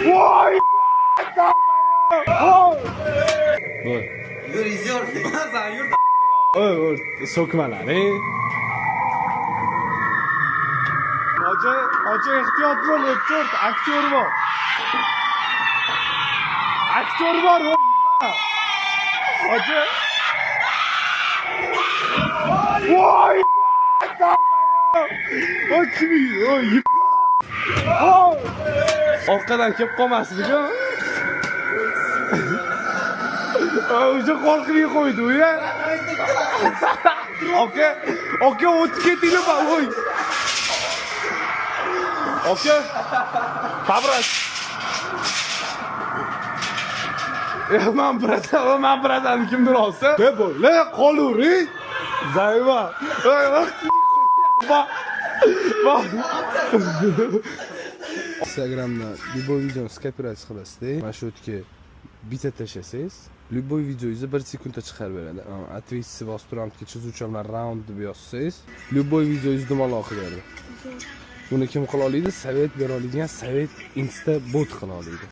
Voy! Yur izyor. Sen yur. Oy, so'kmalaring. Hoca ehtiyot bo'l, o'ttir, aktyor bor. Aktyor bor, hoca. Voy! Oy, kimi? Oy, orqadan kelib qolmasligi. O'zi qo'rqib qo'ydi u ya. Aka, o'tib ketinglar, voy. Aka, tabrat. Men bratan kimdir olsa, ne bo'la qoluri. Zayva. Instagramda любой videoni skopiratsiya qilasizda, mana shu yerga bitta tashlasangiz, любой videoingizni 1 sekundda chiqarib beradi. Ответьте vostramtga chizuvchi bilan round deb yozsangiz, любой videoingizni dumaloq qiladi. Buni kim qila oladi? Sovet bera oladigan Sovet Insta bot qila oladi.